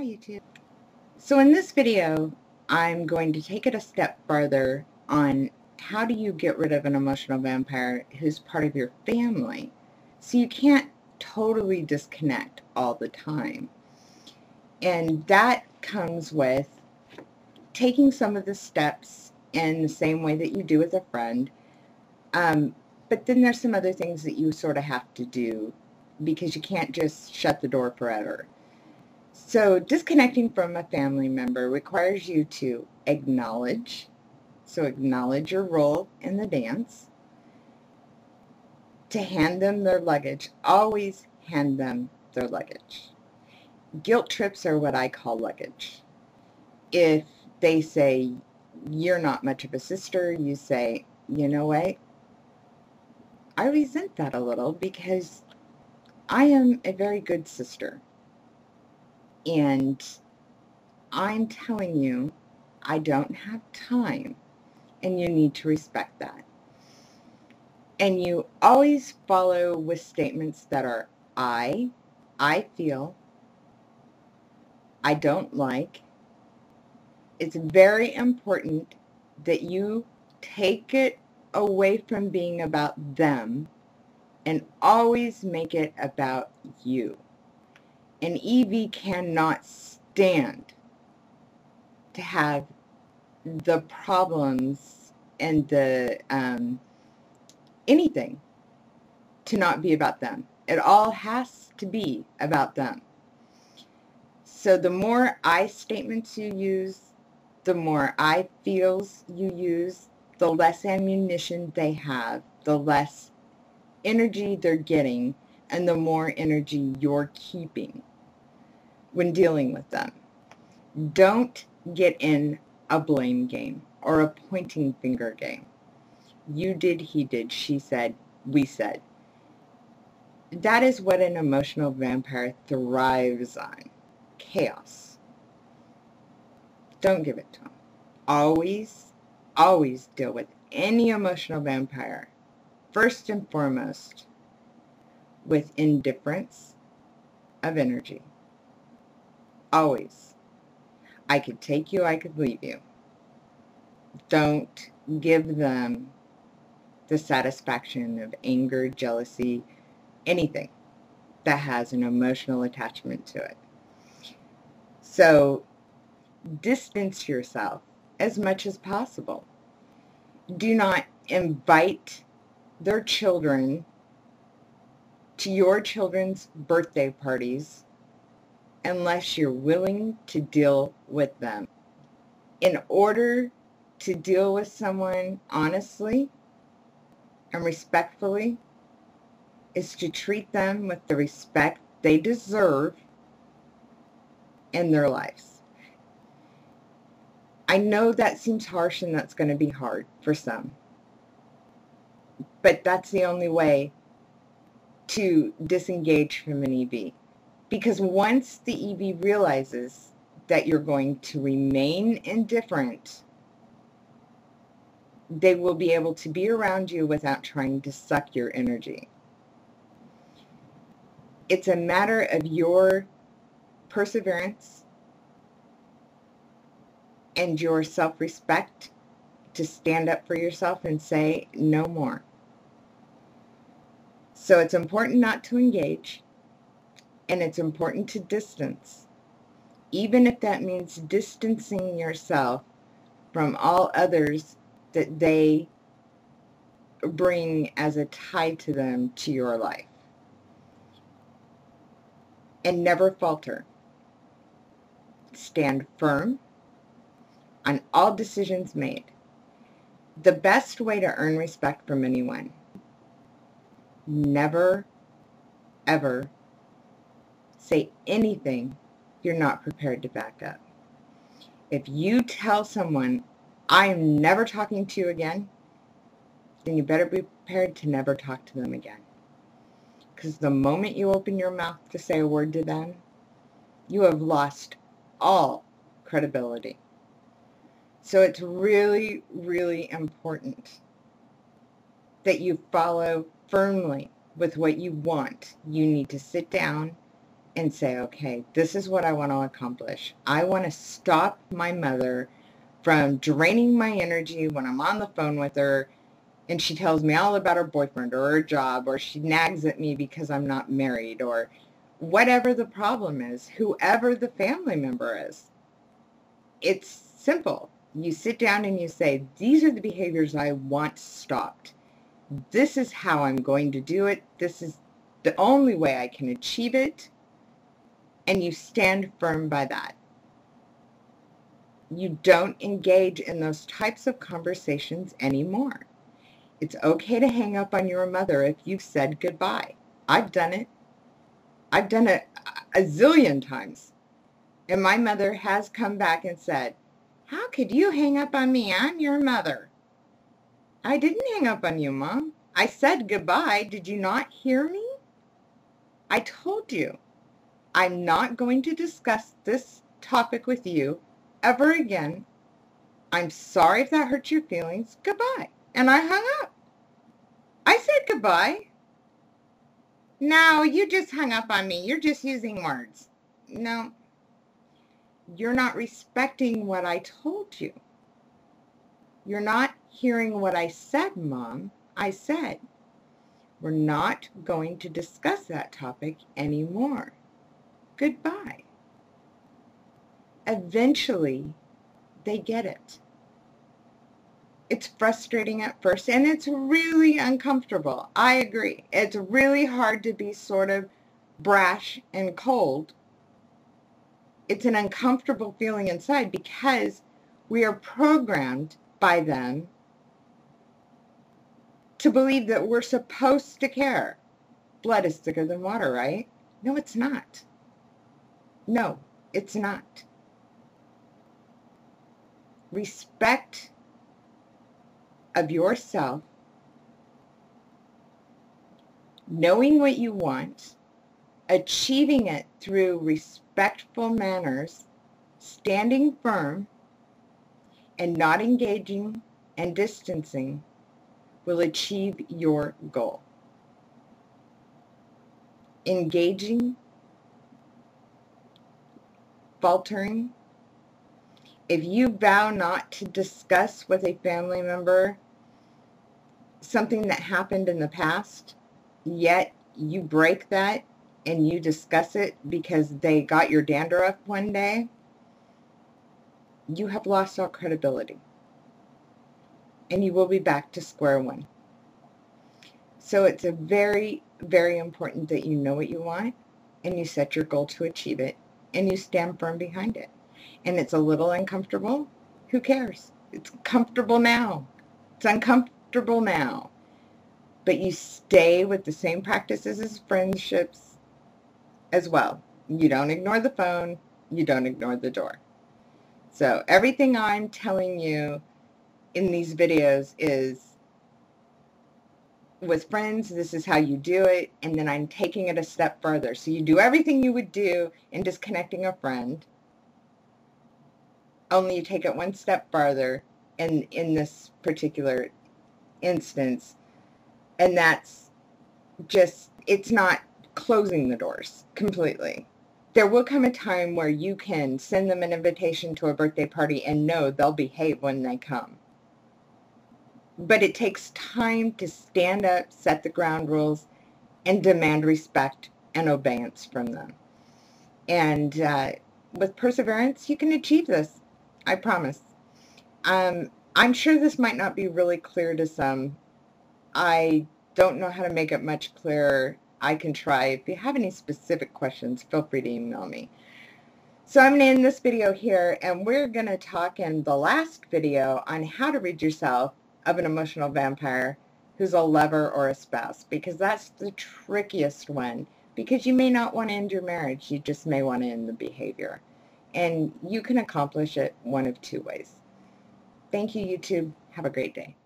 Hi YouTube. So in this video, I'm going to take it a step farther on how do you get rid of an emotional vampire who's part of your family. So you can't totally disconnect all the time. And that comes with taking some of the steps in the same way that you do with a friend. But then there's some other things that you sort of have to do because you can't just shut the door forever. So disconnecting from a family member requires you to acknowledge your role in the dance, to hand them their luggage. Always hand them their luggage. Guilt trips are what I call luggage. If they say, you're not much of a sister, you say, you know what? I resent that a little because I am a very good sister. And I'm telling you, I don't have time, and you need to respect that. And you always follow with statements that are I feel, I don't like. It's very important that you take it away from being about them and always make it about you. An EV cannot stand to have the problems and the anything to not be about them. It all has to be about them. So the more I statements you use, the more I feels you use, the less ammunition they have, the less energy they're getting, and the more energy you're keeping when dealing with them. Don't get in a blame game or a pointing finger game. You did, he did, she said, we said. That is what an emotional vampire thrives on. Chaos. Don't give it to them. Always, always deal with any emotional vampire, first and foremost, with indifference of energy. Always. I could take you, I could leave you. Don't give them the satisfaction of anger, jealousy, anything that has an emotional attachment to it. So distance yourself as much as possible. Do not invite their children to your children's birthday parties unless you're willing to deal with them. In order to deal with someone honestly and respectfully is to treat them with the respect they deserve in their lives. I know that seems harsh and that's going to be hard for some, but that's the only way to disengage from an EV. Because once the EV realizes that you're going to remain indifferent, they will be able to be around you without trying to suck your energy. It's a matter of your perseverance and your self-respect to stand up for yourself and say no more. So it's important not to engage, and it's important to distance, even if that means distancing yourself from all others that they bring as a tie to them to your life. And never falter. Stand firm on all decisions made. The best way to earn respect from anyone, never, ever say anything you're not prepared to back up. If you tell someone, I'm never talking to you again, then you better be prepared to never talk to them again. Because the moment you open your mouth to say a word to them, you have lost all credibility. So it's really, really important that you follow firmly with what you want. You need to sit down and say, okay, this is what I want to accomplish. I want to stop my mother from draining my energy when I'm on the phone with her and she tells me all about her boyfriend or her job, or she nags at me because I'm not married, or whatever the problem is, whoever the family member is. It's simple. You sit down and you say, these are the behaviors I want stopped. This is how I'm going to do it. This is the only way I can achieve it. And you stand firm by that. You don't engage in those types of conversations anymore. It's okay to hang up on your mother if you've said goodbye. I've done it. I've done it a zillion times. And my mother has come back and said, how could you hang up on me? I'm your mother. I didn't hang up on you, Mom. I said goodbye. Did you not hear me? I told you. I'm not going to discuss this topic with you ever again. I'm sorry if that hurt your feelings. Goodbye. And I hung up. I said goodbye. No, you just hung up on me. You're just using words. No, you're not respecting what I told you. You're not hearing what I said, Mom. I said, we're not going to discuss that topic anymore. Goodbye. Eventually, they get it. It's frustrating at first, and it's really uncomfortable. I agree. It's really hard to be sort of brash and cold. It's an uncomfortable feeling inside because we are programmed by them to believe that we're supposed to care. Blood is thicker than water, right? No, it's not. No, it's not. Respect of yourself, knowing what you want, achieving it through respectful manners, standing firm, and not engaging and distancing will achieve your goal. Engaging, faltering. If you vow not to discuss with a family member something that happened in the past, yet you break that and you discuss it because they got your dander up one day, you have lost all credibility. And you will be back to square one. So it's a very, very important that you know what you want and you set your goal to achieve it and you stand firm behind it. And it's a little uncomfortable. Who cares? It's comfortable now. It's uncomfortable now. But you stay with the same practices as friendships as well. You don't ignore the phone. You don't ignore the door. So everything I'm telling you in these videos is with friends, this is how you do it. And then I'm taking it a step further. So you do everything you would do in disconnecting a friend. Only you take it one step farther in this particular instance. And that's just, it's not closing the doors completely. There will come a time where you can send them an invitation to a birthday party and know they'll behave when they come. But it takes time to stand up, set the ground rules, and demand respect and obedience from them. And with perseverance, you can achieve this. I promise. I'm sure this might not be really clear to some. I don't know how to make it much clearer. I can try. If you have any specific questions, feel free to email me. So I'm going to end this video here, and we're going to talk in the last video on how to rid yourself of an emotional vampire who's a lover or a spouse, because that's the trickiest one, because you may not want to end your marriage. You just may want to end the behavior. And you can accomplish it one of two ways. Thank you, YouTube. Have a great day.